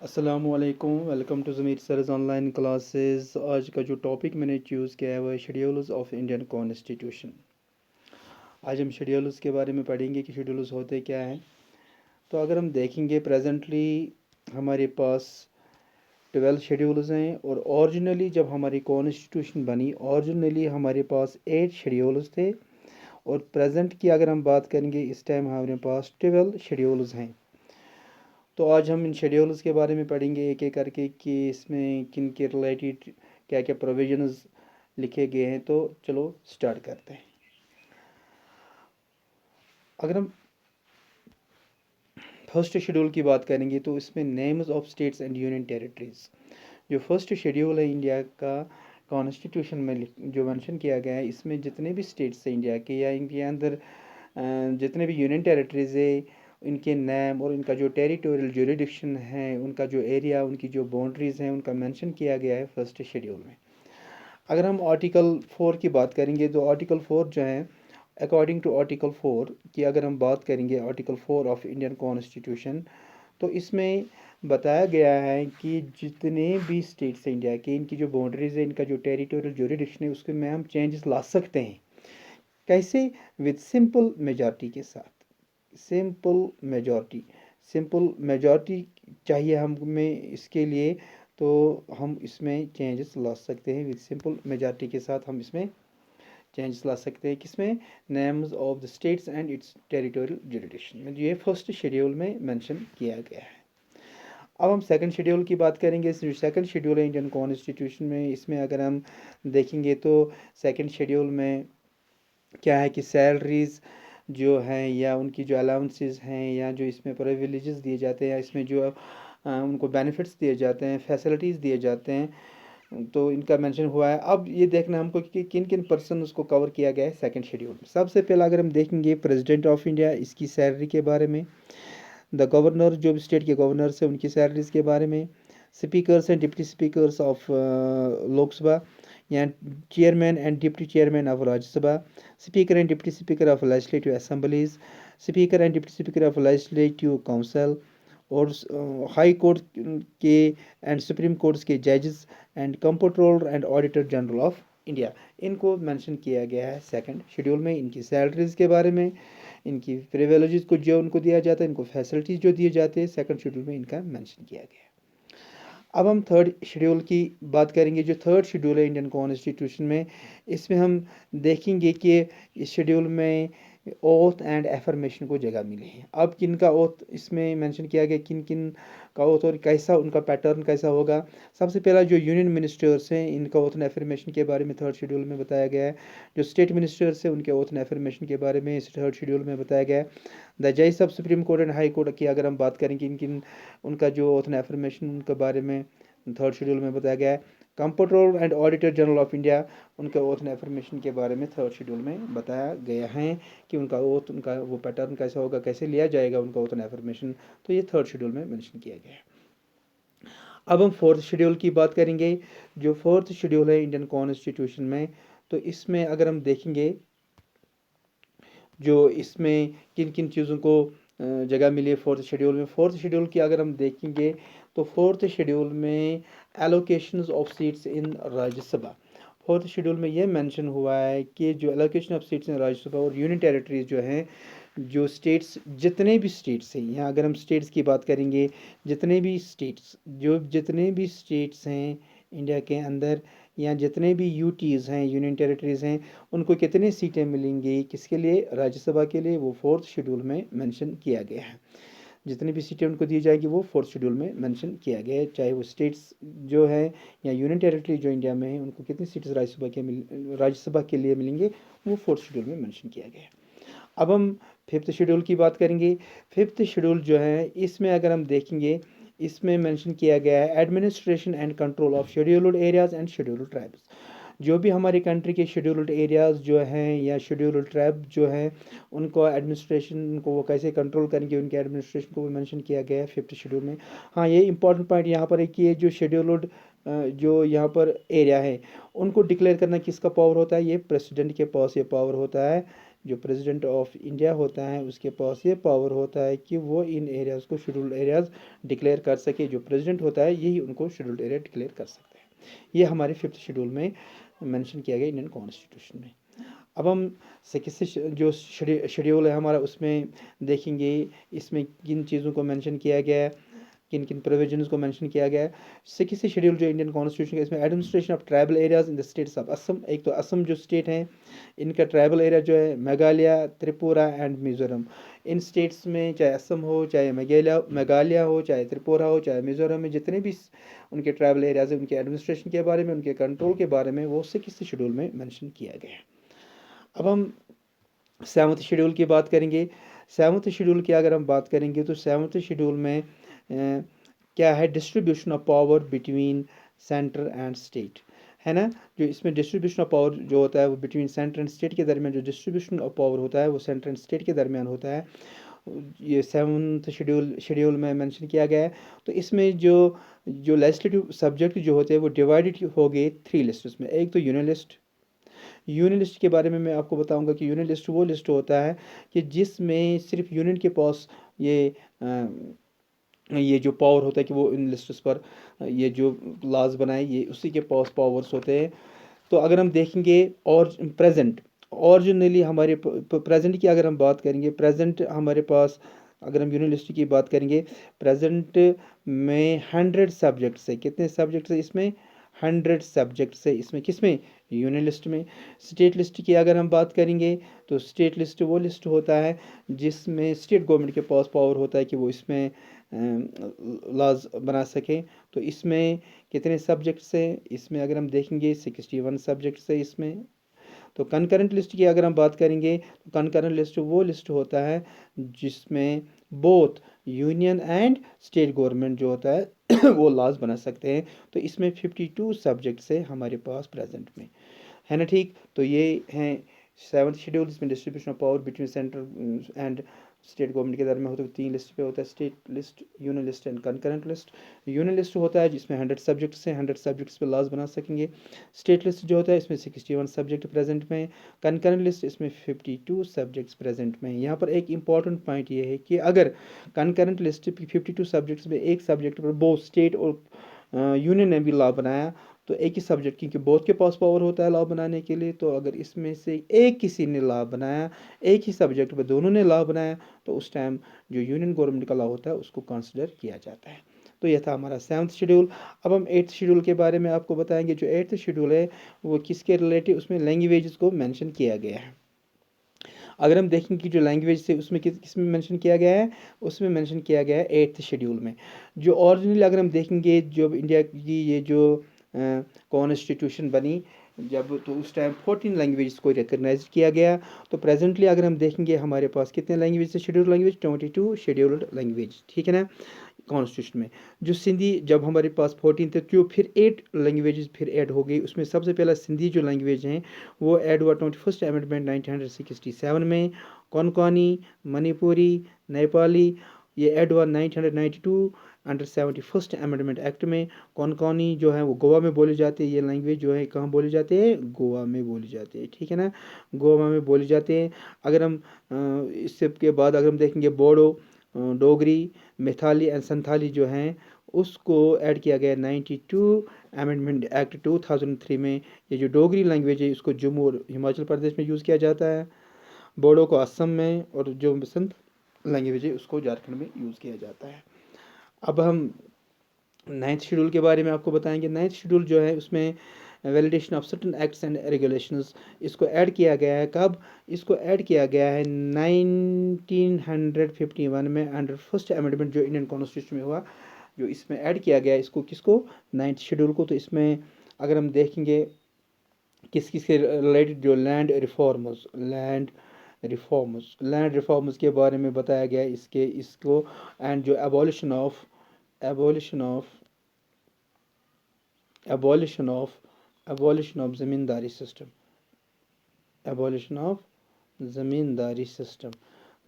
अस्सलामुअलैकुम, welcome to Zameer Saras online classes. आज का जो टॉपिक मैंने चूज़ किया है वह शेड्यूल्स ऑफ इंडियन कॉन्स्टिट्यूशन। आज हम शेड्यूल्स के बारे में पढ़ेंगे कि शेड्यूल्स होते क्या हैं। तो अगर हम देखेंगे प्रेजेंटली हमारे पास 12 शेड्यूल्स हैं और ओरिजिनली जब हमारी कॉन्स्टिट्यूशन बनी ओरिजिनली हमारे पास 8 शेड्यूल्स थे और प्रेजेंट की अगर हम बात करेंगे इस टाइम हमारे पास 12 शेड्यूल्स हैं। तो आज हम इन शेड्यूल्स के बारे में पढ़ेंगे एक एक करके कि इसमें किन के रिलेटेड क्या क्या प्रोविजंस लिखे गए हैं। तो चलो स्टार्ट करते हैं। अगर हम फर्स्ट शेड्यूल की बात करेंगे तो इसमें names of states and union territories. जो फर्स्ट शेड्यूल है इंडिया का कॉन्स्टिट्यूशन में जो मेंशन किया गया है, इसमें जितने भी स्टेट्स हैं इंडिया के या इनके अंदर जितने भी यूनियन टेरिटरीज है, इनके नाम और इनका जो टेरिटोरियल जुरिडिक्शन है, उनका जो एरिया, उनकी जो बाउंड्रीज हैं, उनका मेंशन किया गया है फर्स्ट शेड्यूल में। अगर हम आर्टिकल 4 की बात करेंगे तो आर्टिकल 4 जो है, अकॉर्डिंग टू आर्टिकल 4 की अगर हम बात करेंगे, आर्टिकल 4 ऑफ इंडियन कॉन्स्टिट्यूशन, तो इसमें बताया गया है कि जितने भी स्टेट्स हैं इंडिया के, इनकी जो बाउंड्रीज है, इनका जो टेरिटोरियल जुरिडिक्शन है, उसके में हम चेंजेस ला सकते हैं। कैसे? विद सिंपल मेजॉरिटी के साथ। सिंपल मेजॉरिटी चाहिए हमें इसके लिए, तो हम इसमें चेंजेस ला सकते हैं। विद सिंपल मेजॉरिटी के साथ हम इसमें चेंजेस ला सकते हैं। किसमें? Names of the states and it's territorial jurisdiction में। ये फर्स्ट शेड्यूल में मेंशन किया गया है। अब हम सेकंड शेड्यूल की बात करेंगे। सेकंड शेड्यूल है इंडियन कॉन्स्टिट्यूशन में, इसमें अगर हम देखेंगे तो सेकंड शेड्यूल में क्या है कि सैलरीज जो हैं या उनकी जो अलाउंसेस हैं या जो इसमें प्रिविलेजेस दिए जाते हैं या इसमें जो उनको बेनिफिट्स दिए जाते हैं, फैसिलिटीज़ दिए जाते हैं, तो इनका मेंशन हुआ है। अब ये देखना हमको कि किन किन पर्सन उसको कवर किया गया है सेकंड शेड्यूल में। सबसे पहला अगर हम देखेंगे प्रेसिडेंट ऑफ इंडिया, इसकी सैलरी के बारे में। द गवर्नर, जो भी स्टेट के गवर्नर्स हैं उनकी सैलरीज के बारे में। Speakers and deputy speakers of Lok Sabha या chairman and deputy chairman of Rajya Sabha. Speaker and deputy speaker of legislative assemblies. Speaker and deputy speaker of legislative council. और हाई कोर्ट के एंड सुप्रीम कोर्ट्स के जजेस and comptroller and auditor general of India, इनको mention किया गया है second schedule में। इनकी सैलरीज के बारे में, इनकी प्रिविलेजेस को जो उनको दिया जाता है, इनको फैसिलिटीज़ जो दिए जाते हैं, सेकंड शेड्यूल में इनका मेंशन किया गया है। अब हम थर्ड शेड्यूल की बात करेंगे। जो थर्ड शेड्यूल है इंडियन कॉन्स्टिट्यूशन में, इसमें हम देखेंगे कि इस शेड्यूल में ओथ एंड एफर्मेशन को जगह मिली है। अब किन का ओथ इसमें मेंशन किया गया, किन किन का ओथ और कैसा उनका पैटर्न कैसा होगा। सबसे पहला जो यूनियन मिनिस्टर्स हैं, इनका ओथ एंड एफर्मेशन के बारे में थर्ड शेड्यूल में बताया गया है। जो स्टेट मिनिस्टर्स हैं उनके ओथ एंड एफर्मेशन के बारे में इस थर्ड शेड्यूल में बताया गया है। द जज of supreme court and high court की अगर हम बात करें कि किन उनका जो ओथ एंड एफर्मेशन उनके बारे में थर्ड शेड्यूल में बताया गया है। Comptroller and auditor general of India, उनके ओथ एंड एफर्मेशन के बारे में थर्ड शेड्यूल में बताया गया है कि उनका ओथ, उनका वो पैटर्न कैसा होगा, कैसे लिया जाएगा उनका ओथ एंड एफर्मेशन, तो ये थर्ड शेड्यूल में मेंशन किया गया है। अब हम फोर्थ शेड्यूल की बात करेंगे। जो फोर्थ शेड्यूल है इंडियन कॉन्स्टिट्यूशन में, तो इसमें अगर हम देखेंगे जो इसमें किन किन चीज़ों को जगह मिली है फोर्थ शेड्यूल में। फोर्थ शेड्यूल की अगर हम देखेंगे तो फोर्थ शेड्यूल में allocations of seats in Rajya Sabha. Fourth schedule में ये मेंशन हुआ है कि जो allocation of seats in Rajya Sabha और यूनियन टेरिटरीज जो हैं, जो स्टेट्स, जितने भी स्टेट्स हैं, यहाँ अगर हम स्टेट्स की बात करेंगे, जितने भी स्टेट्स हैं इंडिया के अंदर, या जितने भी यूटीज़ हैं, यूनियन टेरिटरीज़ हैं, उनको कितनी सीटें मिलेंगी, किसके लिए? राज्यसभा के लिए। वो फोर्थ शेड्यूल में मेंशन किया गया है। जितनी भी सीटें उनको दी जाएगी वो फोर्थ शेड्यूल में मेंशन किया गया है। चाहे वो स्टेट्स जो है या यूनियन टेरिटरी जो इंडिया में है, उनको कितनी सीट्स राज्यसभा के लिए मिलेंगे, वो फोर्थ शेड्यूल में मेंशन किया गया है। अब हम फिफ्थ शेड्यूल की बात करेंगे। फिफ्थ शेड्यूल जो है, इसमें अगर हम देखेंगे, इसमें मेंशन किया गया है administration and control of scheduled areas and scheduled tribes. जो भी हमारी कंट्री के शेड्यूल्ड एरियाज़ जो हैं या शेड्यूल्ड ट्राइब जो हैं, उनको एडमिनिस्ट्रेशन, उनको वो कैसे कंट्रोल करेंगे, उनके एडमिनिस्ट्रेशन को भी मेंशन किया गया है फिफ्थ शेड्यूल में। हाँ, ये इंपॉर्टेंट पॉइंट यहाँ पर है कि ये जो शेड्यूल्ड जो यहाँ पर एरिया है, उनको डिक्लेयर करना किसका पावर होता है? ये प्रेसिडेंट के पास ये पावर होता है जो प्रेसिडेंट ऑफ इंडिया होता है उसके पास ये पावर होता है कि वो इन एरियाज़ को शेड्यूल्ड एरियाज़ डिक्लेयर कर सके। जो प्रेसिडेंट होता है यही उनको शेड्यूल्ड एरिया डिक्लेयर कर सकता है। ये हमारे 5th शेड्यूल में मेंशन किया गया इंडियन कॉन्स्टिट्यूशन में। अब हम 6th जो शेड्यूल है हमारा उसमें देखेंगे इसमें किन चीज़ों को मेंशन किया गया है, किन किन प्रोविजंस को मेंशन किया गया है। 6th शेड्यूल जो इंडियन कॉन्स्टिट्यूशन का इसमें administration of tribal areas in the states of Assam. एक तो असम जो स्टेट है इनका ट्राइबल एरिया जो है Meghalaya, Tripura and Mizoram. In states में चाहे असम हो, चाहे मेघालय हो, चाहे त्रिपुरा हो, चाहे मिजोरम में जितने भी उनके ट्राइबल एरियाज है उनके एडमिनिस्ट्रेशन के बारे में, उनके कंट्रोल के बारे में वो 6th शेड्यूल में मेंशन किया गया है। अब हम 7th शेड्यूल की बात करेंगे। 7th शेड्यूल की अगर हम बात करेंगे तो 7th शेड्यूल में क्या है, distribution of power between centre and state है ना। जो इसमें डिस्ट्रीब्यूशन ऑफ पावर जो होता है वो बिटवीन सेंटर एंड स्टेट के दरमियान जो डिस्ट्रीब्यूशन ऑफ पावर होता है वो सेंटर एंड स्टेट के दरमियान होता है। ये 7th शेड्यूल में मेंशन किया गया है। तो इसमें जो लेजिस्लेटिव सब्जेक्ट जो होते हैं वो डिवाइडेड हो गए 3 लिस्ट्स में। एक तो यूनियन लिस्ट। यूनियन लिस्ट के बारे में मैं आपको बताऊंगा कि यूनियन लिस्ट वो लिस्ट होता है कि जिसमें सिर्फ यूनियन के पास ये जो पावर होता है कि वो इन लिस्ट्स पर ये जो लॉज बनाए ये उसी के पास पावर्स होते हैं। तो अगर हम देखेंगे और प्रेजेंट ओरिजिनली हमारे प्रेजेंट की अगर हम बात करेंगे, प्रेजेंट हमारे पास अगर हम यूनियन लिस्ट की बात करेंगे प्रेजेंट में 100 सब्जेक्ट है। कितने सब्जेक्ट है इसमें? 100 सब्जेक्ट है इसमें। किसमें? यूनियन लिस्ट में। स्टेट लिस्ट की अगर हम बात करेंगे तो स्टेट लिस्ट वो लिस्ट होता है जिसमें स्टेट गवर्नमेंट के पास पावर होता है कि वो इसमें लॉज बना सकें। तो इसमें कितने सब्जेक्ट्स हैं? इसमें अगर हम देखेंगे 61 सब्जेक्ट्स है इसमें। तो कंकरेंट लिस्ट की अगर हम बात करेंगे तो कंकरेंट लिस्ट वो लिस्ट होता है जिसमें both union and state government जो होता है वो लॉज बना सकते हैं। तो इसमें 52 सब्जेक्ट्स है हमारे पास प्रेजेंट में, है ना। ठीक, तो ये हैं 7th शेड्यूल जिसमें distribution of power between central and state government के दरमियान होता है। 3 लिस्ट पे होता है, state list, union list and concurrent list. Union list होता है जिसमें 100 सब्जेक्ट्स हैं, 100 सब्जेक्ट्स पे लॉज बना सकेंगे। स्टेट लिस्ट जो होता है इसमें 61 सब्जेक्ट प्रेजेंट में। कंकरेंट लिस्ट इसमें 52 सब्जेक्ट्स प्रेजेंट में। यहाँ पर एक इंपॉर्टेंट पॉइंट ये है कि अगर कंकरेंट लिस्ट 52 सब्जेक्ट्स में एक सब्जेक्ट पर बोथ स्टेट और यूनियन ने भी लॉ बनाया तो एक ही सब्जेक्ट, क्योंकि बोथ के पास पावर होता है लॉ बनाने के लिए, तो अगर इसमें से एक किसी ने लॉ बनाया, एक ही सब्जेक्ट पर दोनों ने लॉ बनाया, तो उस टाइम जो यूनियन गवर्नमेंट का लॉ होता है उसको कंसिडर किया जाता है। तो यह था हमारा 7th शेड्यूल। अब हम 8th शेड्यूल के बारे में आपको बताएंगे। जो 8th शेड्यूल है वो किसके रिलेटिव, उसमें लैंग्वेजेस को मैंशन किया गया है। अगर हम देखेंगे कि जो लैंग्वेज से उसमें किसमें मेंशन किया गया है, उसमें मेंशन किया गया है 8th शेड्यूल में। जो ओरिजिनली अगर हम देखेंगे जो इंडिया की ये जो कॉन्स्टिट्यूशन बनी जब, तो उस टाइम 14 लैंग्वेज को रिकग्नाइज किया गया। तो प्रेजेंटली अगर हम देखेंगे हमारे पास कितने लैंग्वेज है शेड्यूल्ड लैंग्वेज? 22 शेड्यूल्ड लैंग्वेज, ठीक है ना, कॉन्स्टिट्यूशन में। जो सिंधी जब हमारे पास 14 थे तो फिर 8 लैंग्वेजेस फिर ऐड हो गई। उसमें सबसे पहला सिंधी जो लैंग्वेज हैं वो ऐड हुआ 21st अमेंडमेंट 1967 में। कोंकणी, मणिपुरी, नेपाली ये ऐड हुआ 1992 अंडर 71st अमेंडमेंट एक्ट में। कोंकणी जो है वो गोवा में बोली जाती है। ये लैंग्वेज जो है कहाँ बोली जाती है? गोवा में बोली जाती है, ठीक है ना, गोवा में बोली जाती है। अगर हम इससे के बाद अगर हम देखेंगे बोडो, डोगरी, मैथाली एंड संथाली जो हैं उसको ऐड किया गया 92 अमेंडमेंट एक्ट 2003 में। ये जो डोगरी लैंग्वेज है इसको जम्मू और हिमाचल प्रदेश में यूज़ किया जाता है, बोडो को असम में, और जो संथ लैंग्वेज है उसको झारखंड में यूज़ किया जाता है। अब हम 9th शेड्यूल के बारे में आपको बताएंगे। 9th शेड्यूल जो है उसमें validation of certain acts and regulations इसको ऐड किया गया है। कब? इसको ऐड किया गया है 1951 में अंडर 1st अमेंडमेंट जो इंडियन कॉन्स्टिट्यूशन में हुआ, जो इसमें ऐड किया गया इसको, किसको? 9th शेड्यूल को। तो इसमें अगर हम देखेंगे किस किस के रिलेटेड, जो लैंड रिफॉर्म्स के बारे में बताया गया इसको, एंड जो एबॉलिशन ऑफ ज़मींदारी सिस्टम,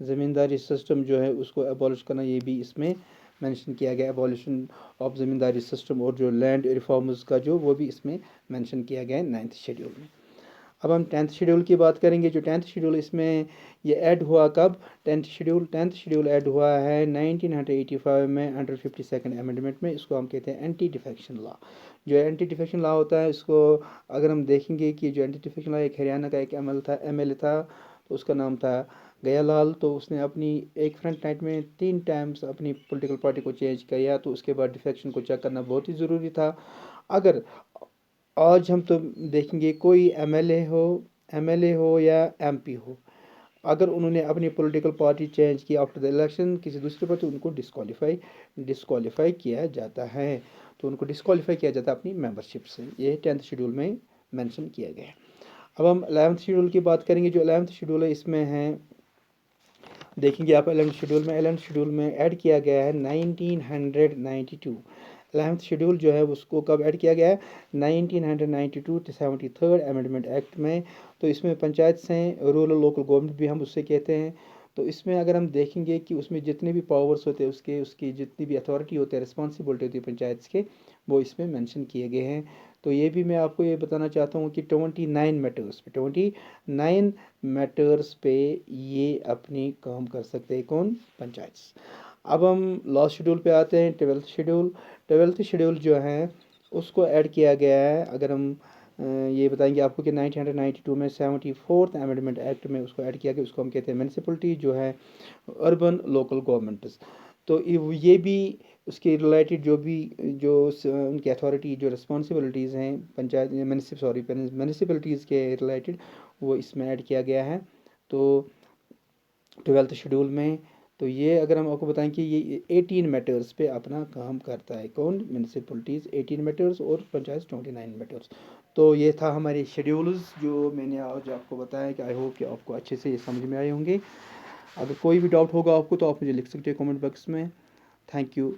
ज़मींदारी सिस्टम जो है उसको एबॉलिश करना, ये भी इसमें मेंशन किया गया। एबॉलिशन ऑफ ज़मींदारी सिस्टम और जो लैंड रिफॉर्म्स का जो वो भी इसमें मेंशन किया गया है 9th शेड्यूल में। अब हम 10th शेड्यूल की बात करेंगे। जो 10th शेड्यूल इसमें ये ऐड हुआ कब? 10th शेड्यूल ऐड हुआ है 1985 में अंडर 52nd अमेंडमेंट में। इसको हम कहते हैं एंटी डिफेक्शन लॉ। जो एंटी डिफेक्शन लॉ होता है, इसको अगर हम देखेंगे कि जो एंटी डिफेक्शन लॉ एक हरियाणा का एक एमएलए था, तो उसका नाम था गयालाल। तो उसने अपनी एक फ्रंट नाइट में 3 टाइम्स अपनी पॉलिटिकल पार्टी को चेंज किया। तो उसके बाद डिफेक्शन को चेक करना बहुत ही ज़रूरी था। अगर आज हम तो देखेंगे कोई एमएलए हो या एमपी हो, अगर उन्होंने अपनी पॉलिटिकल पार्टी चेंज की आफ्टर द इलेक्शन किसी दूसरे पर, तो उनको डिस्क्वालीफाई किया जाता है। तो उनको डिस्क्वालीफाई किया जाता है अपनी मेंबरशिप से। ये 10th शेड्यूल में मेंशन किया गया है। अब हम 11th शेड्यूल की बात करेंगे। जो 11th शेड्यूल है, इसमें है, देखेंगे आप 11th शेड्यूल में ऐड किया गया है 1992। 11th शेड्यूल जो है उसको कब ऐड किया गया है? 1992 73rd अमेंडमेंट एक्ट में। तो इसमें पंचायत से रूरल लोकल गवर्नमेंट भी हम उससे कहते हैं। तो इसमें अगर हम देखेंगे कि उसमें जितने भी पावर्स होते हैं, उसकी जितनी भी अथॉरिटी होती है, रिस्पॉन्सिबिलिटी होती है पंचायत के, वो इसमें मेंशन किए गए हैं। तो ये भी मैं आपको ये बताना चाहता हूँ कि 29 मैटर्स पे ये अपनी काम कर सकते हैं, कौन? पंचायत। अब हम लास्ट शेड्यूल पे आते हैं, 12th शेड्यूल जो है उसको ऐड किया गया है। अगर हम ये बताएंगे आपको कि 1992 में 74th अमेंडमेंट एक्ट में उसको ऐड किया गया। उसको हम कहते हैं म्यूनसिपलिटी, जो है अर्बन लोकल गवर्नमेंट्स। तो ये भी उसके रिलेटेड जो उनकी अथॉरिटी, जो रिस्पॉन्सिबिलिटीज़ हैं पंचायत म्यूनसिपलिटीज़ के रिलेटेड, वो इसमें ऐड किया गया है। तो 12th शेड्यूल में। तो ये अगर हम आपको बताएं कि ये 18 मैटर्स पे अपना काम करता है, कौन? म्यूनसिपलिटीज़ 18 मैटर्स और पंचायत 29 मैटर्स। तो ये था हमारे शेड्यूल्स जो मैंने आज आपको बताया। कि आई होप कि आपको अच्छे से ये समझ में आए होंगे। अगर कोई भी डाउट होगा आपको, तो आप मुझे लिख सकते हैं कमेंट बॉक्स में। Thank you.